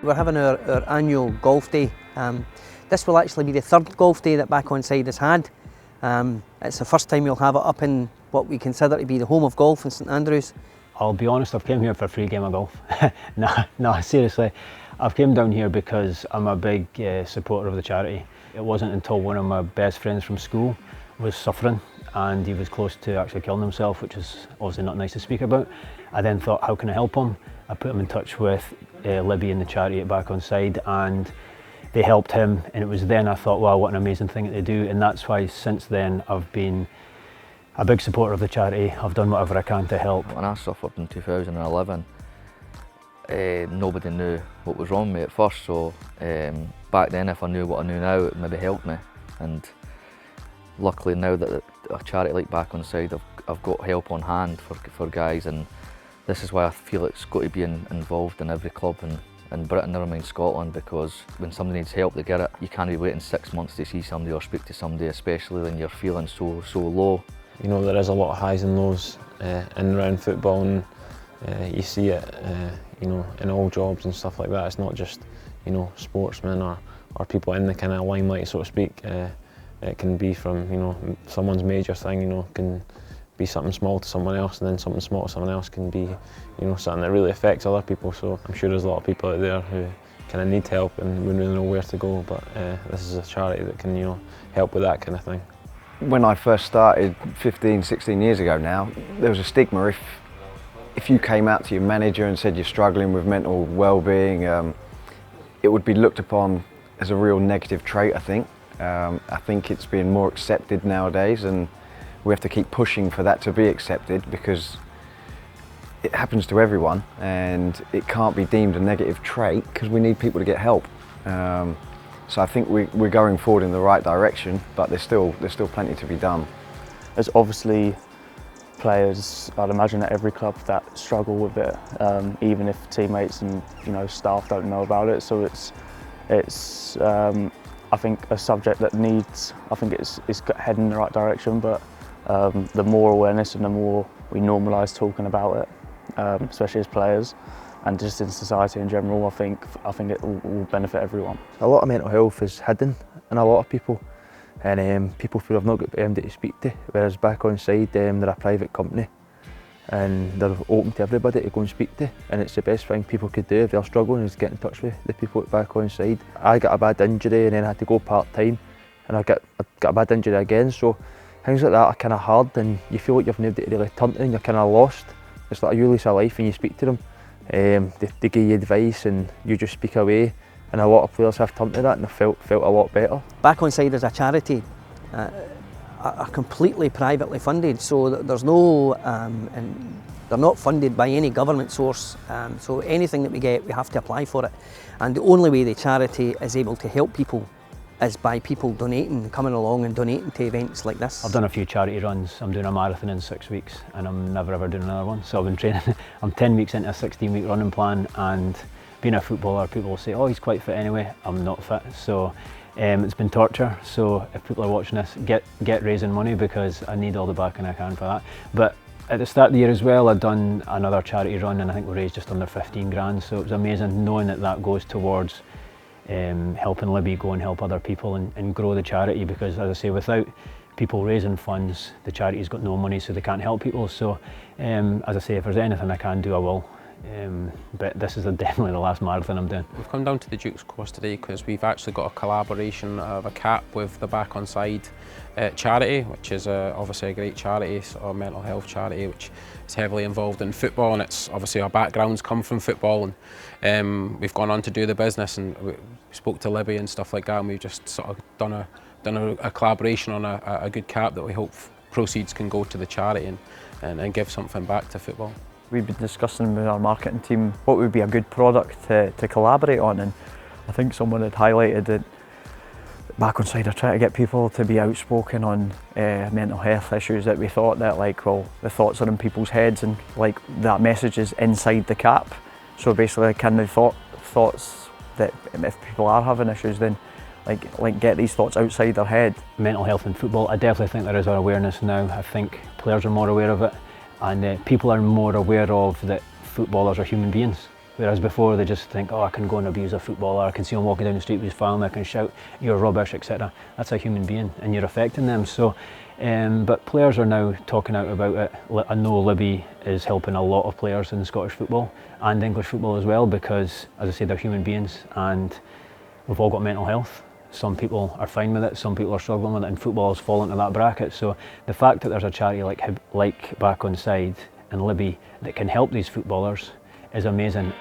we're having our annual golf day. This will actually be the third golf day that Back Onside has had. It's the first time we'll have it up in what we consider to be the home of golf in St Andrews. I'll be honest, I've came here for a free game of golf. No, seriously. I've came down here because I'm a big supporter of the charity. It wasn't until one of my best friends from school was suffering and he was close to actually killing himself, which is obviously not nice to speak about. I then thought, how can I help him? I put him in touch with Libby and the charity at Back Onside, and they helped him, and it was then I thought, wow, what an amazing thing to do. And that's why since then I've been a big supporter of the charity. I've done whatever I can to help. When I suffered in 2011, nobody knew what was wrong with me at first, so back then if I knew what I knew now, it maybe helped me. And luckily now that a charity like Back Onside, I've got help on hand for guys, and this is why I feel it's got to be involved in every club in Britain, never mind Scotland, because when somebody needs help, they get it. You can't be waiting 6 months to see somebody or speak to somebody, especially when you're feeling so low. You know, there is a lot of highs and lows in and around football, and you see it, you know, in all jobs and stuff like that. It's not just, you know, sportsmen or people in the kind of limelight, so to speak. It can be from, you know, someone's major thing, you know, can be something small to someone else, and then something small to someone else can be, you know, something that really affects other people. So I'm sure there's a lot of people out there who kind of need help and wouldn't really know where to go, but this is a charity that can, you know, help with that kind of thing. When I first started 15, 16 years ago now, there was a stigma. If you came out to your manager and said you're struggling with mental well-being, it would be looked upon as a real negative trait, I think. I think it's being more accepted nowadays, and we have to keep pushing for that to be accepted, because it happens to everyone and it can't be deemed a negative trait because we need people to get help. So I think we're going forward in the right direction, but there's still plenty to be done. There's obviously players, I'd imagine, at every club that struggle with it, even if teammates and, you know, staff don't know about it. So it's I think a subject that needs, I think it's heading in the right direction, but the more awareness and the more we normalise talking about it, especially as players and just in society in general, I think it will benefit everyone. A lot of mental health is hidden in a lot of people, and people feel they've not got anybody to speak to, whereas Back Onside, they're a private company and they're open to everybody to go and speak to, and it's the best thing people could do if they're struggling is get in touch with the people at Back Onside. I got a bad injury and then I had to go part-time, and I got a bad injury again, so things like that are kind of hard, and you feel like you've nobody to really turn to and you're kind of lost. It's like you lease a life and you speak to them. They give you advice and you just speak away, and a lot of players have turned to that and have felt a lot better. Back Onside is a charity, are completely privately funded, so there's no, and they're not funded by any government source, so anything that we get, we have to apply for it. And the only way the charity is able to help people is by people donating, coming along and donating to events like this. I've done a few charity runs. I'm doing a marathon in 6 weeks and I'm never ever doing another one. So I've been training. I'm 10 weeks into a 16-week running plan, and being a footballer, people will say, oh, he's quite fit anyway. I'm not fit. So it's been torture. So if people are watching this, get raising money, because I need all the backing I can for that. But at the start of the year as well, I'd done another charity run and I think we raised just under 15 grand. So it was amazing knowing that goes towards helping Libby go and help other people and grow the charity, because as I say, without people raising funds, the charity's got no money, so they can't help people. So as I say, if there's anything I can do, I will. But this is definitely the last marathon I'm doing. We've come down to the Duke's course today because we've actually got a collaboration of a cap with the Back Onside charity, which is obviously a great charity, a mental health charity, which is heavily involved in football, and it's obviously our backgrounds come from football, and we've gone on to do the business, and we spoke to Libby and stuff like that, and we've just sort of done a collaboration on a good cap that we hope proceeds can go to the charity and give something back to football. We've been discussing with our marketing team what would be a good product to collaborate on, and I think someone had highlighted that Back Onside are trying to get people to be outspoken on mental health issues, that we thought that, like, well, the thoughts are in people's heads, and like that message is inside the cap. So basically, kind of thoughts that if people are having issues, then like get these thoughts outside their head. Mental health in football, I definitely think there is an awareness now. I think players are more aware of it, and people are more aware of that footballers are human beings, Whereas before they just think, oh, I can go and abuse a footballer, I can see him walking down the street with his family, I can shout, you're rubbish, etc. That's a human being and you're affecting them. So, but players are now talking out about it. I know Libby is helping a lot of players in Scottish football and English football as well, because, as I say, they're human beings and we've all got mental health. Some people are fine with it, some people are struggling with it, and football has fallen into that bracket. So the fact that there's a charity like Back Onside and Libby that can help these footballers is amazing.